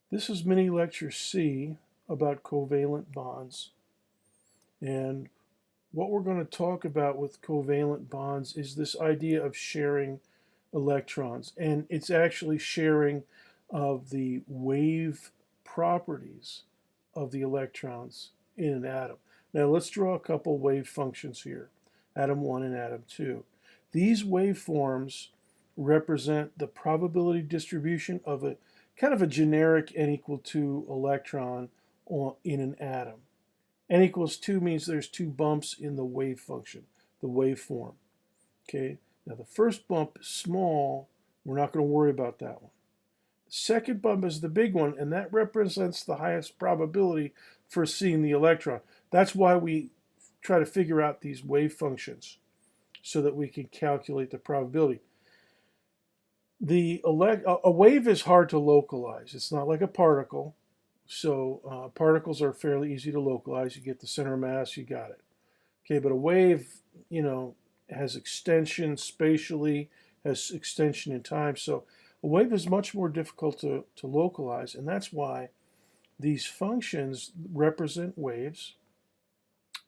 This is mini lecture C about covalent bonds. And what we're going to talk about with covalent bonds is this idea of sharing electrons. And it's actually sharing of the wave properties of the electrons in an atom. Now let's draw a couple wave functions here, atom 1 and atom 2. These waveforms represent the probability distribution of a kind of a generic n equal 2 electron in an atom. N equals 2 means there's two bumps in the wave function, the waveform. Okay, now the first bump is small, we're not going to worry about that one. The second bump is the big one, and that represents the highest probability for seeing the electron. That's why we try to figure out these wave functions so that we can calculate the probability. A wave is hard to localize. It's not like a particle. So particles are fairly easy to localize. You get the center of mass, you got it. Okay, but a wave, has extension spatially, has extension in time. So a wave is much more difficult to localize, and that's why these functions represent waves,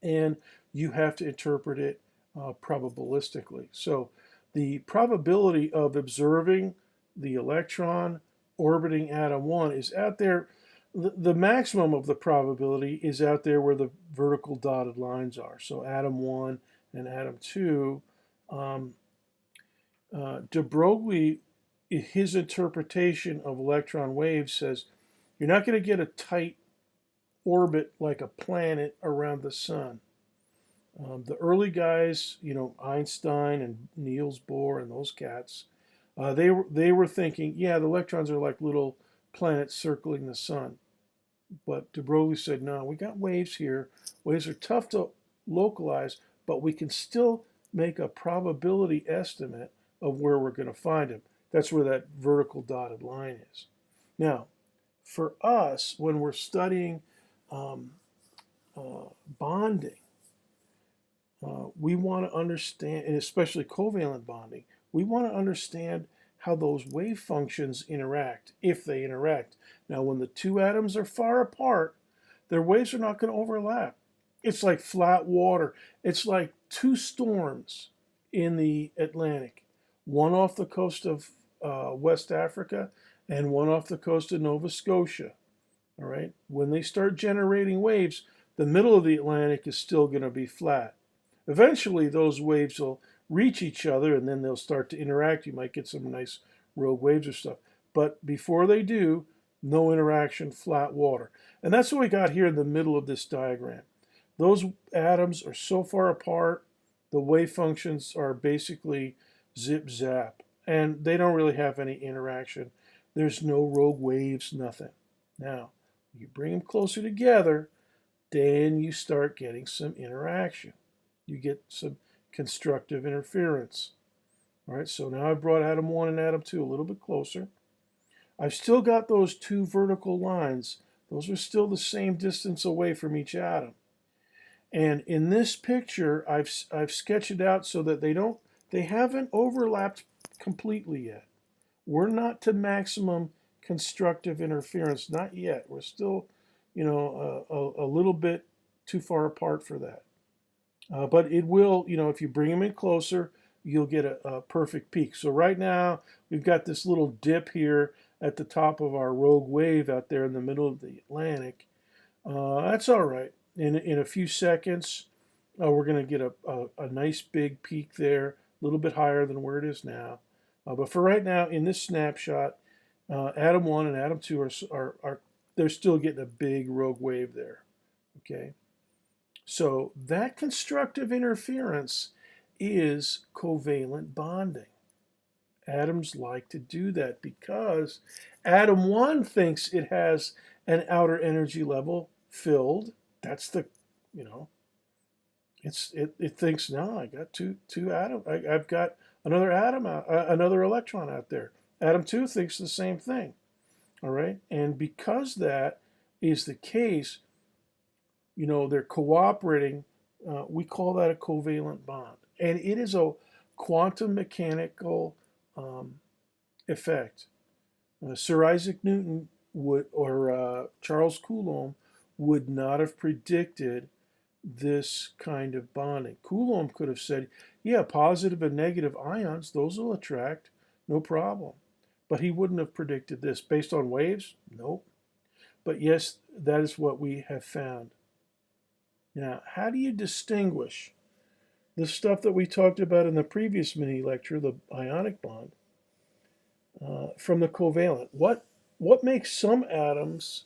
and you have to interpret it probabilistically. So the probability of observing the electron orbiting atom 1 is out there. The maximum of the probability is out there where the vertical dotted lines are. So atom 1 and atom 2. De Broglie, his interpretation of electron waves says you're not going to get a tight orbit like a planet around the sun. The early guys, Einstein and Niels Bohr and those cats, they were thinking, yeah, the electrons are like little planets circling the sun. But de Broglie said, no, we got waves here. Waves are tough to localize, but we can still make a probability estimate of where we're going to find them. That's where that vertical dotted line is. Now, for us, when we're studying bonding, we want to understand, and especially covalent bonding, we want to understand how those wave functions interact, if they interact. Now, when the two atoms are far apart, their waves are not going to overlap. It's like flat water. It's like two storms in the Atlantic, one off the coast of West Africa and one off the coast of Nova Scotia. All right. When they start generating waves, the middle of the Atlantic is still going to be flat. Eventually, those waves will reach each other and then they'll start to interact. You might get some nice rogue waves or stuff. But before they do, no interaction, flat water. And that's what we got here in the middle of this diagram. Those atoms are so far apart, the wave functions are basically zip zap. And they don't really have any interaction. There's no rogue waves, nothing. Now, you bring them closer together, then you start getting some interaction. You get some constructive interference. All right, so now I've brought atom 1 and atom 2 a little bit closer. I've still got those two vertical lines. Those are still the same distance away from each atom. And in this picture, I've sketched it out so that they haven't overlapped completely yet. We're not to maximum constructive interference, not yet. We're still, a little bit too far apart for that. But it will, if you bring them in closer, you'll get a perfect peak. So right now, we've got this little dip here at the top of our rogue wave out there in the middle of the Atlantic. That's all right. In a few seconds, we're going to get a nice big peak there, a little bit higher than where it is now. But for right now, in this snapshot, atom 1 and atom 2 are they're still getting a big rogue wave there. Okay. So that constructive interference is covalent bonding. Atoms like to do that because atom 1 thinks it has an outer energy level filled. That's the, it thinks, no, I got two atoms. I've got another atom, another electron out there. Atom 2 thinks the same thing. All right, and because that is the case, they're cooperating. We call that a covalent bond. And it is a quantum mechanical effect. Sir Isaac Newton Charles Coulomb would not have predicted this kind of bonding. Coulomb could have said, yeah, positive and negative ions, those will attract, no problem. But he wouldn't have predicted this. Based on waves? Nope. But yes, that is what we have found. Now, how do you distinguish the stuff that we talked about in the previous mini lecture, the ionic bond, from the covalent? What makes some atoms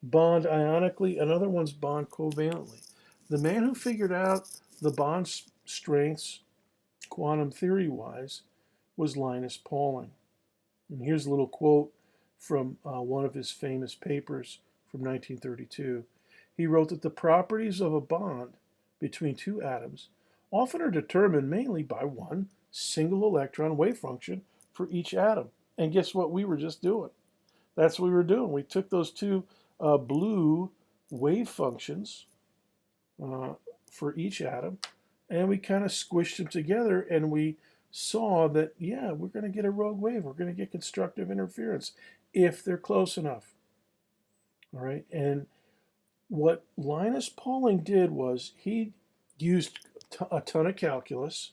bond ionically and other ones bond covalently? The man who figured out the bond strengths, quantum theory-wise, was Linus Pauling. And here's a little quote from one of his famous papers from 1932. He wrote that the properties of a bond between two atoms often are determined mainly by one single electron wave function for each atom. And guess what we were just doing? That's what we were doing. We took those two blue wave functions for each atom, and we kind of squished them together, and we saw that, yeah, we're going to get a rogue wave. We're going to get constructive interference if they're close enough. All right, and what Linus Pauling did was he used a ton of calculus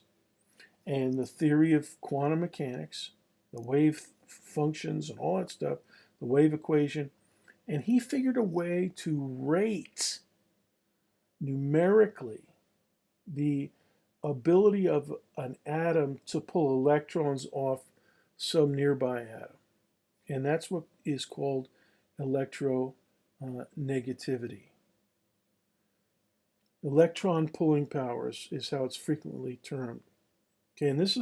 and the theory of quantum mechanics, the wave functions and all that stuff, the wave equation, and he figured a way to rate numerically the ability of an atom to pull electrons off some nearby atom. And that's what is called electronegativity. Electron pulling powers is how it's frequently termed. Okay, and this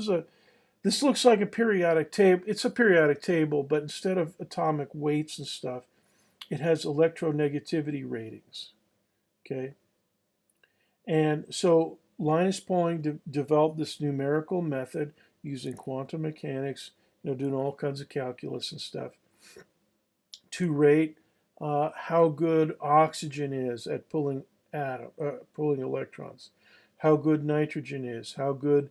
looks like a periodic table. It's a periodic table, but instead of atomic weights and stuff, it has electronegativity ratings. Okay, and so Linus Pauling developed this numerical method using quantum mechanics, doing all kinds of calculus and stuff, to rate how good oxygen is at pulling electrons, how good nitrogen is, how good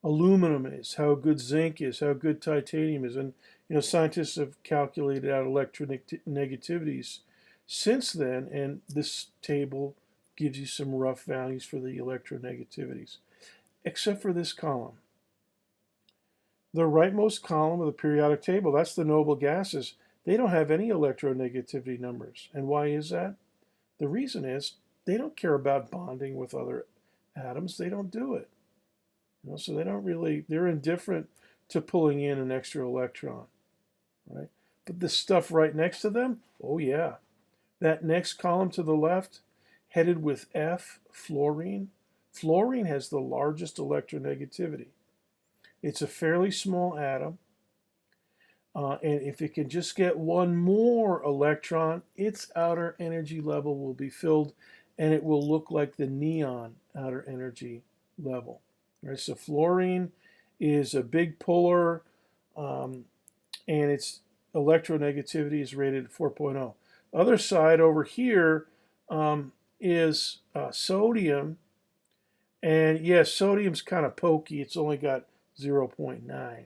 aluminum is, how good zinc is, how good titanium is, and scientists have calculated out electronegativities since then, and this table gives you some rough values for the electronegativities, except for this column. The rightmost column of the periodic table, that's the noble gases. They don't have any electronegativity numbers. And why is that? The reason is they don't care about bonding with other atoms. They don't do it. So they don't really, they're indifferent to pulling in an extra electron, right? But the stuff right next to them, oh yeah. That next column to the left, headed with F, fluorine. Fluorine has the largest electronegativity. It's a fairly small atom, and if it can just get one more electron, its outer energy level will be filled, and it will look like the neon outer energy level. Right, so fluorine is a big puller, and its electronegativity is rated 4.0. Other side over here is sodium, and yes, sodium's kind of pokey. It's only got 0.9.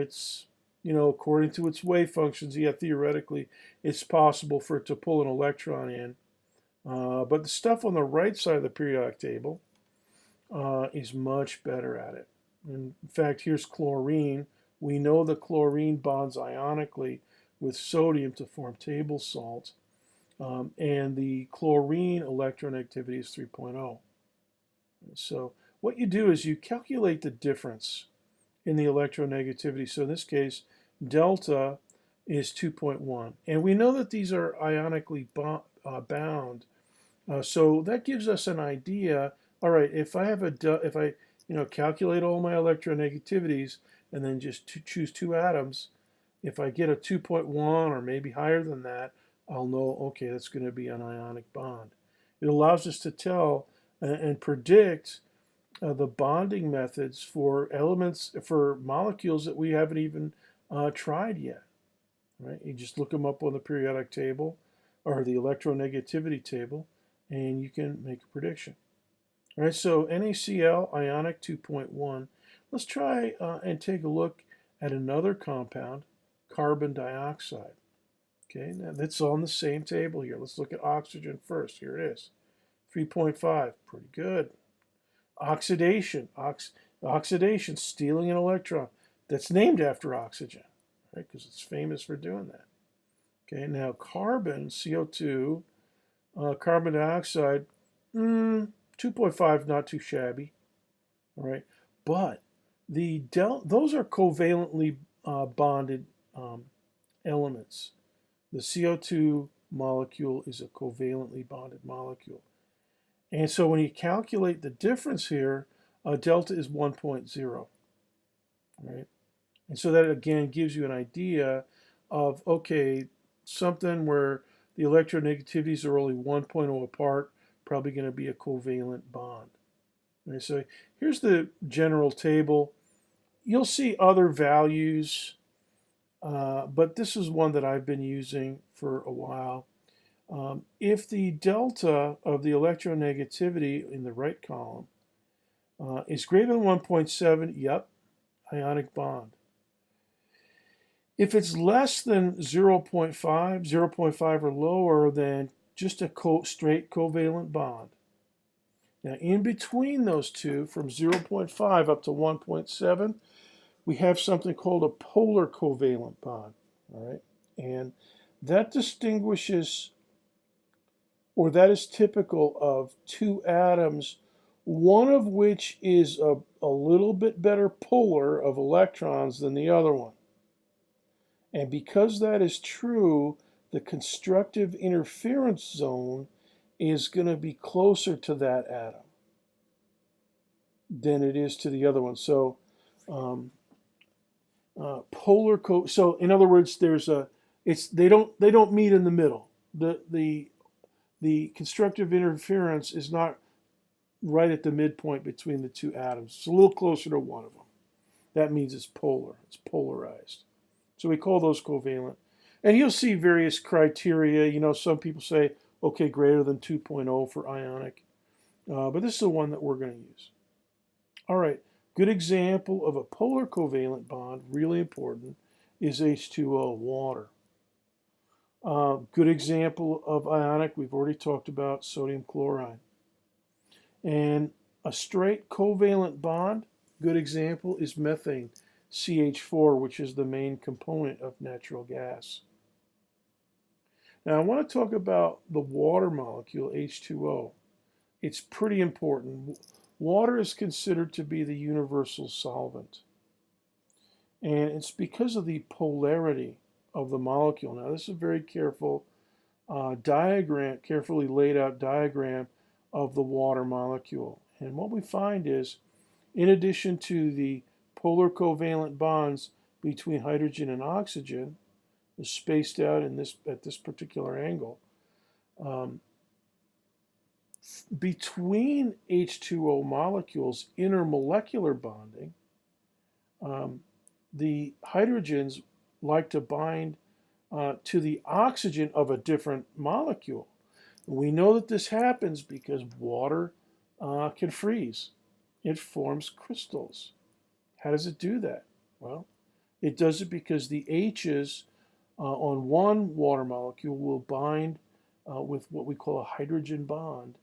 It's according to its wave functions, yeah, theoretically, it's possible for it to pull an electron in. But the stuff on the right side of the periodic table is much better at it. In fact, here's chlorine. We know that chlorine bonds ionically with sodium to form table salt, and the chlorine electronegativity is 3.0. So what you do is you calculate the difference in the electronegativity. So in this case, delta is 2.1. And we know that these are ionically bound. So that gives us an idea. All right, if I calculate all my electronegativities and then just choose two atoms, if I get a 2.1 or maybe higher than that, I'll know, okay, that's going to be an ionic bond. It allows us to tell and predict the bonding methods for molecules that we haven't even tried yet. Right? You just look them up on the periodic table or the electronegativity table, and you can make a prediction. All right, so NaCl, ionic 2.1. Let's try and take a look at another compound, carbon dioxide. Okay, now that's on the same table here. Let's look at oxygen first. Here it is, 3.5, pretty good. Oxidation, oxidation, stealing an electron. That's named after oxygen, right? Because it's famous for doing that. Okay, now carbon, CO2, carbon dioxide, 2.5, not too shabby. All right, but those are covalently bonded elements. The CO2 molecule is a covalently bonded molecule. And so when you calculate the difference here, delta is 1.0, right? And so that again gives you an idea of, okay, something where the electronegativities are only 1.0 apart, probably going to be a covalent bond. Okay, so here's the general table. You'll see other values, but this is one that I've been using for a while. If the delta of the electronegativity in the right column is greater than 1.7, yep, ionic bond. If it's less than 0.5, 0.5 or lower, then just a straight covalent bond. Now, in between those two, from 0.5 up to 1.7, we have something called a polar covalent bond. All right, and that distinguishes, or that is typical of two atoms, one of which is a little bit better puller of electrons than the other one. And because that is true, the constructive interference zone is going to be closer to that atom than it is to the other one. So so in other words, they don't meet in the middle. The constructive interference is not right at the midpoint between the two atoms. It's a little closer to one of them. That means it's polar. It's polarized. So we call those covalent. And you'll see various criteria. You know, some people say, okay, greater than 2.0 for ionic. But this is the one that we're going to use. All right, good example of a polar covalent bond, really important, is H2O, water. Good example of ionic, we've already talked about sodium chloride. And a straight covalent bond, good example, is methane, CH4, which is the main component of natural gas. Now I want to talk about the water molecule, H2O. It's pretty important. Water is considered to be the universal solvent. And it's because of the polarity of the molecule. Now this is a very careful diagram, carefully laid out diagram of the water molecule. And what we find is, in addition to the polar covalent bonds between hydrogen and oxygen, spaced out at this particular angle, between H2O molecules, intermolecular bonding, the hydrogens like to bind to the oxygen of a different molecule. We know that this happens because water can freeze. It forms crystals. How does it do that? Well, it does it because the H's on one water molecule will bind with what we call a hydrogen bond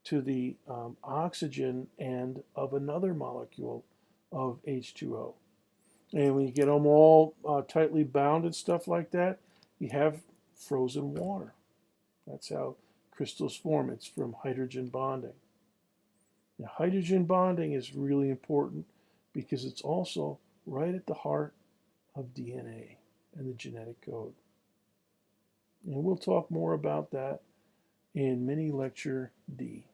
to the oxygen end of another molecule of H2O. And when you get them all tightly bound and stuff like that, you have frozen water. That's how crystals form. It's from hydrogen bonding. Now, hydrogen bonding is really important because it's also right at the heart of DNA and the genetic code. And we'll talk more about that in mini lecture D.